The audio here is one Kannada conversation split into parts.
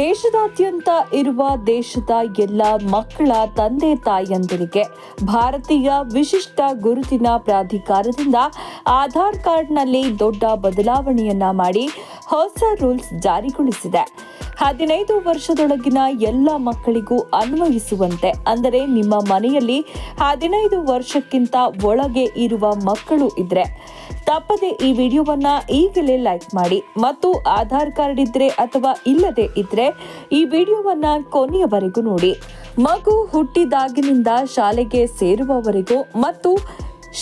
ದೇಶದಾದ್ಯಂತ ಇರುವ ದೇಶದ ಎಲ್ಲ ಮಕ್ಕಳ ತಂದೆ ತಾಯಂದಿರಿಗೆ ಭಾರತೀಯ ವಿಶಿಷ್ಟ ಗುರುತಿನ ಪ್ರಾಧಿಕಾರದಿಂದ ಆಧಾರ್ ಕಾರ್ಡ್ನಲ್ಲಿ ದೊಡ್ಡ ಬದಲಾವಣೆಯನ್ನ ಮಾಡಿ ಹೊಸ ರೂಲ್ಸ್ ಜಾರಿಗೊಳಿಸಿದೆ. 15 ವರ್ಷದೊಳಗಿನ ಎಲ್ಲ ಮಕ್ಕಳಿಗೂ ಅನ್ವಯಿಸುವಂತೆ, ಅಂದರೆ ನಿಮ್ಮ ಮನೆಯಲ್ಲಿ 15 ವರ್ಷಕ್ಕಿಂತ ಒಳಗೆ ಇರುವ ಮಕ್ಕಳು ಇದ್ರೆ ತಪ್ಪದೆ ಈ ವಿಡಿಯೋವನ್ನ ಈಗಲೇ ಲೈಕ್ ಮಾಡಿ ಮತ್ತು ಆಧಾರ್ ಕಾರ್ಡ್ ಇದ್ರೆ ಅಥವಾ ಇಲ್ಲದೆ ಇದ್ರೆ ಈ ವಿಡಿಯೋವನ್ನ ಕೊನೆಯವರೆಗೂ ನೋಡಿ. ಮಗು ಹುಟ್ಟಿದಾಗಿನಿಂದ ಶಾಲೆಗೆ ಸೇರುವವರೆಗೂ ಮತ್ತು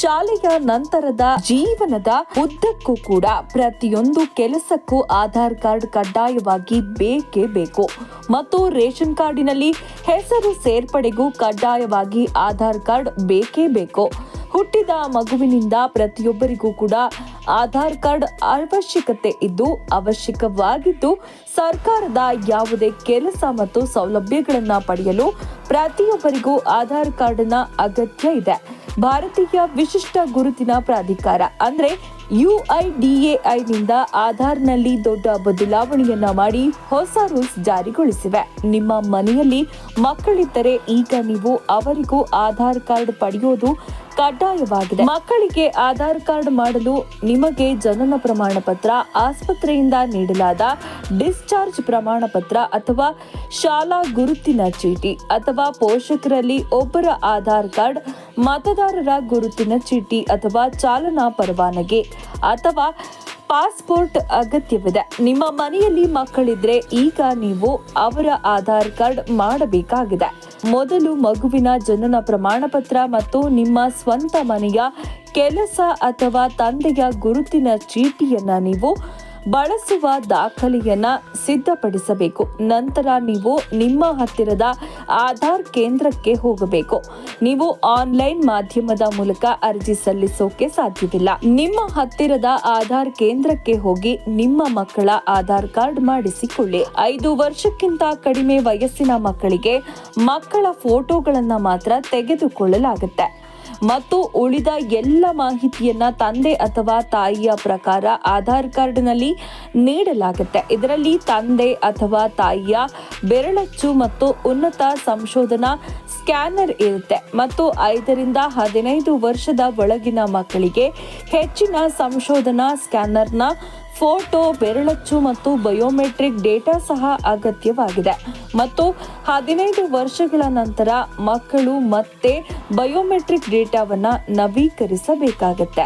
ಶಾಲೆಯ ನಂತರದ ಜೀವನದ ಉದ್ದಕ್ಕೂ ಕೂಡ ಪ್ರತಿಯೊಂದು ಕೆಲಸಕ್ಕೂ ಆಧಾರ್ ಕಾರ್ಡ್ ಕಡ್ಡಾಯವಾಗಿ ಬೇಕೇ ಬೇಕು ಮತ್ತು ರೇಷನ್ ಕಾರ್ಡಿನಲ್ಲಿ ಹೆಸರು ಸೇರ್ಪಡೆಗೂ ಕಡ್ಡಾಯವಾಗಿ ಆಧಾರ್ ಕಾರ್ಡ್ ಬೇಕೇ ಬೇಕು. ಹುಟ್ಟಿದ ಮಗುವಿನಿಂದ ಪ್ರತಿಯೊಬ್ಬರಿಗೂ ಕೂಡ ಆಧಾರ್ ಕಾರ್ಡ್ ಅವಶ್ಯಕವಾಗಿದ್ದು ಸರ್ಕಾರದ ಯಾವುದೇ ಕೆಲಸ ಮತ್ತು ಸೌಲಭ್ಯಗಳನ್ನು ಪಡೆಯಲು ಪ್ರತಿಯೊಬ್ಬರಿಗೂ ಆಧಾರ್ ಕಾರ್ಡ್ನ ಅಗತ್ಯ ಇದೆ. ಭಾರತೀಯ ವಿಶಿಷ್ಟ ಗುರುತಿನ ಪ್ರಾಧಿಕಾರ ಅಂದ್ರೆ UIDAIನಿಂದ ಆಧಾರ್ನಲ್ಲಿ ದೊಡ್ಡ ಬದಲಾವಣೆಯನ್ನ ಮಾಡಿ ಹೊಸ ರೂಲ್ಸ್ ಜಾರಿಗೊಳಿಸಿವೆ. ನಿಮ್ಮ ಮನೆಯಲ್ಲಿ ಮಕ್ಕಳಿದ್ದರೆ ಈಗ ನೀವು ಅವರಿಗೂ ಆಧಾರ್ ಕಾರ್ಡ್ ಪಡೆಯೋದು ಕಡ್ಡಾಯವಾಗಿದೆ. ಮಕ್ಕಳಿಗೆ ಆಧಾರ್ ಕಾರ್ಡ್ ಮಾಡಲು ನಿಮಗೆ ಜನನ ಪ್ರಮಾಣ ಪತ್ರ, ಆಸ್ಪತ್ರೆಯಿಂದ ನೀಡಲಾದ ಡಿಸ್ಚಾರ್ಜ್ ಪ್ರಮಾಣ ಪತ್ರ ಅಥವಾ ಶಾಲಾ ಗುರುತಿನ ಚೀಟಿ ಅಥವಾ ಪೋಷಕರಲ್ಲಿ ಒಬ್ಬರ ಆಧಾರ್ ಕಾರ್ಡ್, ಮತದಾರರ ಗುರುತಿನ ಚೀಟಿ ಅಥವಾ ಚಾಲನಾ ಪರವಾನಗಿ ಅಥವಾ ಪಾಸ್ಪೋರ್ಟ್ ಅಗತ್ಯವಿದೆ. ನಿಮ್ಮ ಮನೆಯಲ್ಲಿ ಮಕ್ಕಳಿದ್ರೆ ಈಗ ನೀವು ಅವರ ಆಧಾರ್ ಕಾರ್ಡ್ ಮಾಡಬೇಕಾಗಿದೆ. ಮೊದಲು ಮಗುವಿನ ಜನನ ಪ್ರಮಾಣ ಪತ್ರ ಮತ್ತು ನಿಮ್ಮ ಸ್ವಂತ ಮನೆಯ ಕೆಲಸ ಅಥವಾ ತಂದೆಯ ಗುರುತಿನ ಚೀಟಿಯನ್ನ ನೀವು ಬಳಸುವ ದಾಖಲೆಯನ್ನ ಸಿದ್ಧಪಡಿಸಬೇಕು. ನಂತರ ನೀವು ನಿಮ್ಮ ಹತ್ತಿರದ ಆಧಾರ್ ಕೇಂದ್ರಕ್ಕೆ ಹೋಗಬೇಕು. ನೀವು ಆನ್ಲೈನ್ ಮಾಧ್ಯಮದ ಮೂಲಕ ಅರ್ಜಿ ಸಲ್ಲಿಸೋಕೆ ಸಾಧ್ಯವಿಲ್ಲ. ನಿಮ್ಮ ಹತ್ತಿರದ ಆಧಾರ್ ಕೇಂದ್ರಕ್ಕೆ ಹೋಗಿ ನಿಮ್ಮ ಮಕ್ಕಳ ಆಧಾರ್ ಕಾರ್ಡ್ ಮಾಡಿಸಿಕೊಳ್ಳಿ. 5 ವರ್ಷಕ್ಕಿಂತ ಕಡಿಮೆ ವಯಸ್ಸಿನ ಮಕ್ಕಳಿಗೆ ಮಕ್ಕಳ ಫೋಟೋಗಳನ್ನ ಮಾತ್ರ ತೆಗೆದುಕೊಳ್ಳಲಾಗುತ್ತೆ ಮತ್ತು ಉಳಿದ ಎಲ್ಲ ಮಾಹಿತಿಯನ್ನ ತಂದೆ ಅಥವಾ ತಾಯಿಯ ಪ್ರಕಾರ ಆಧಾರ್ ಕಾರ್ಡ್ನಲ್ಲಿ ನೀಡಲಾಗುತ್ತೆ. ಇದರಲ್ಲಿ ತಂದೆ ಅಥವಾ ತಾಯಿಯ ಬೆರಳಚ್ಚು ಮತ್ತು ಉನ್ನತ ಸಂಶೋಧನಾ ಸ್ಕ್ಯಾನರ್ ಇರುತ್ತೆ ಮತ್ತು 5 ರಿಂದ 15 ವರ್ಷದ ಒಳಗಿನ ಮಕ್ಕಳಿಗೆ ಹೆಚ್ಚಿನ ಸಂಶೋಧನಾ ಸ್ಕ್ಯಾನರ್ನ ಫೋಟೋ, ಬೆರಳಚ್ಚು ಮತ್ತು ಬಯೋಮೆಟ್ರಿಕ್ ಡೇಟಾ ಸಹ ಅಗತ್ಯವಾಗಿದೆ ಮತ್ತು 15 ವರ್ಷಗಳ ನಂತರ ಮಕ್ಕಳು ಮತ್ತೆ ಬಯೋಮೆಟ್ರಿಕ್ ಡೇಟಾವನ್ನ ನವೀಕರಿಸಬೇಕಾಗತ್ತೆ.